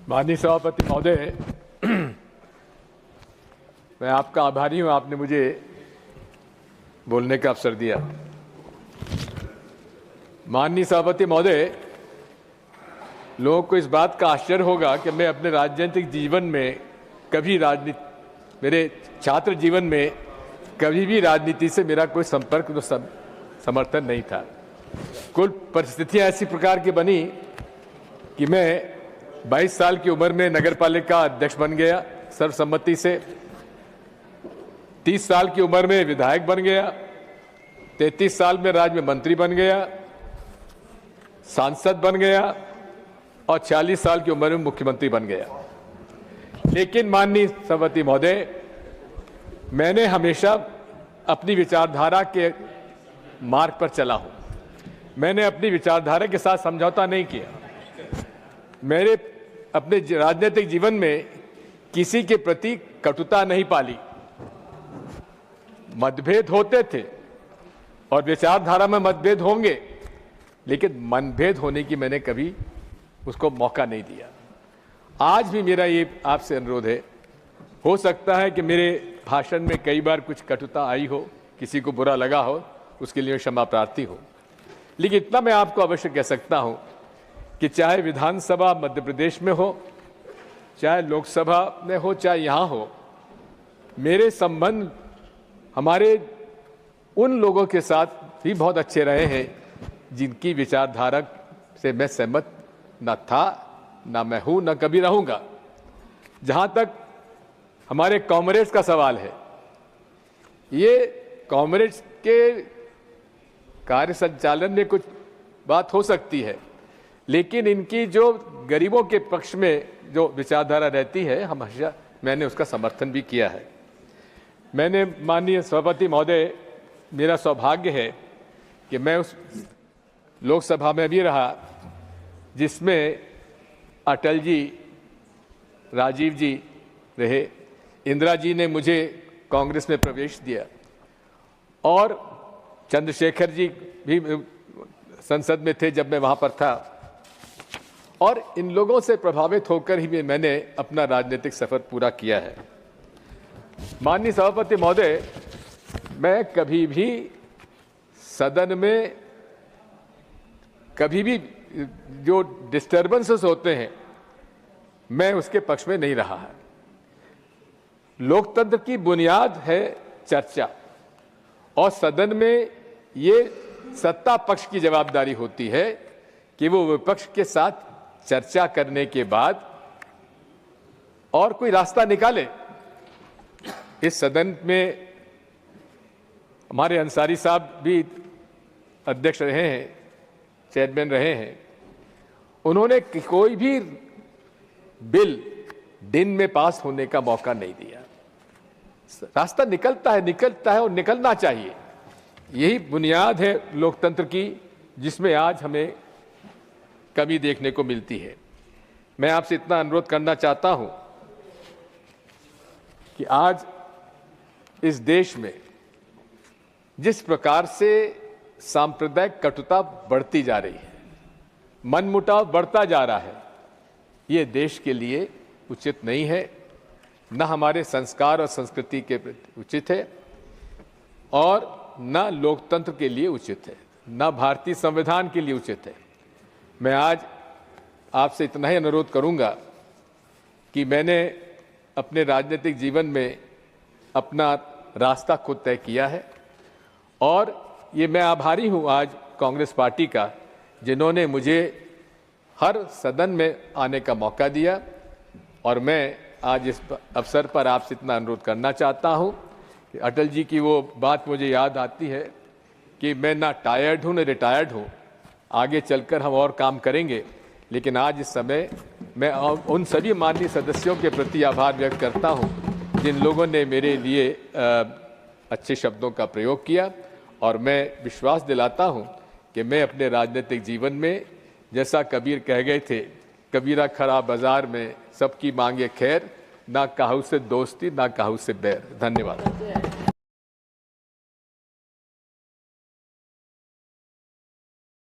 माननीय सभापति महोदय, मैं आपका आभारी हूं, आपने मुझे बोलने का अवसर दिया। माननीय सभापति महोदय, लोगों को इस बात का आश्चर्य होगा कि मैं अपने राजनीतिक जीवन में कभी मेरे छात्र जीवन में कभी भी राजनीति से मेरा कोई संपर्क समर्थन नहीं था। कुल परिस्थितियां ऐसी प्रकार की बनी कि मैं 22 साल की उम्र में नगरपालिका अध्यक्ष बन गया सर्वसम्मति से, 30 साल की उम्र में विधायक बन गया, 33 साल में राज्य में मंत्री बन गया, सांसद बन गया और 40 साल की उम्र में मुख्यमंत्री बन गया। लेकिन माननीय सभापति महोदय, मैंने हमेशा अपनी विचारधारा के मार्ग पर चला हूं। मैंने अपनी विचारधारा के साथ समझौता नहीं किया। मेरे अपने राजनीतिक जीवन में किसी के प्रति कटुता नहीं पाली। मतभेद होते थे और विचारधारा में मतभेद होंगे, लेकिन मनभेद होने की मैंने कभी उसको मौका नहीं दिया। आज भी मेरा ये आपसे अनुरोध है, हो सकता है कि मेरे भाषण में कई बार कुछ कटुता आई हो, किसी को बुरा लगा हो, उसके लिए क्षमा प्रार्थी हो, लेकिन इतना मैं आपको अवश्य कह सकता हूं कि चाहे विधानसभा मध्य प्रदेश में हो, चाहे लोकसभा में हो, चाहे यहां हो, मेरे संबंध हमारे उन लोगों के साथ भी बहुत अच्छे रहे हैं जिनकी विचारधारा से मैं सहमत न था, न मैं हूं, न कभी रहूंगा। जहां तक हमारे कॉमरेड्स का सवाल है, ये कॉमरेड्स के कार्य संचालन में कुछ बात हो सकती है, लेकिन इनकी जो गरीबों के पक्ष में जो विचारधारा रहती है, हमेशा मैंने उसका समर्थन भी किया है। मैंने माननीय सभापति महोदय, मेरा सौभाग्य है कि मैं उस लोकसभा में भी रहा जिसमें अटल जी, राजीव जी रहे, इंदिरा जी ने मुझे कांग्रेस में प्रवेश दिया और चंद्रशेखर जी भी संसद में थे जब मैं वहां पर था, और इन लोगों से प्रभावित होकर ही मैंने अपना राजनीतिक सफर पूरा किया है। माननीय सभापति महोदय, मैं कभी भी सदन में कभी भी जो डिस्टर्बेंसेस होते हैं, मैं उसके पक्ष में नहीं रहा है। लोकतंत्र की बुनियाद है चर्चा, और सदन में ये सत्ता पक्ष की जवाबदारी होती है कि वो विपक्ष के साथ चर्चा करने के बाद और कोई रास्ता निकाले। इस सदन में हमारे अंसारी साहब भी अध्यक्ष रहे हैं, चेयरमैन रहे हैं। उन्होंने कोई भी बिल दिन में पास होने का मौका नहीं दिया। रास्ता निकलता है और निकलना चाहिए। यही बुनियाद है लोकतंत्र की, जिसमें आज हमें कमी देखने को मिलती है। मैं आपसे इतना अनुरोध करना चाहता हूं कि आज इस देश में जिस प्रकार से सांप्रदायिक कटुता बढ़ती जा रही है, मनमुटाव बढ़ता जा रहा है, ये देश के लिए उचित नहीं है, न हमारे संस्कार और संस्कृति के प्रति उचित है, और न लोकतंत्र के लिए उचित है, न भारतीय संविधान के लिए उचित है। मैं आज आपसे इतना ही अनुरोध करूंगा कि मैंने अपने राजनीतिक जीवन में अपना रास्ता खुद तय किया है, और ये मैं आभारी हूं आज कांग्रेस पार्टी का, जिन्होंने मुझे हर सदन में आने का मौका दिया। और मैं आज इस अवसर पर आपसे इतना अनुरोध करना चाहता हूं कि अटल जी की वो बात मुझे याद आती है कि मैं ना टायर्ड हूं, ना रिटायर्ड हूं, आगे चलकर हम और काम करेंगे, लेकिन आज इस समय मैं उन सभी माननीय सदस्यों के प्रति आभार व्यक्त करता हूं जिन लोगों ने मेरे लिए अच्छे शब्दों का प्रयोग किया। और मैं विश्वास दिलाता हूं कि मैं अपने राजनीतिक जीवन में, जैसा कबीर कह गए थे, कबीरा खरा बाजार में सबकी मांगे खैर, ना काहू से दोस्ती ना काहू से बैर। धन्यवाद।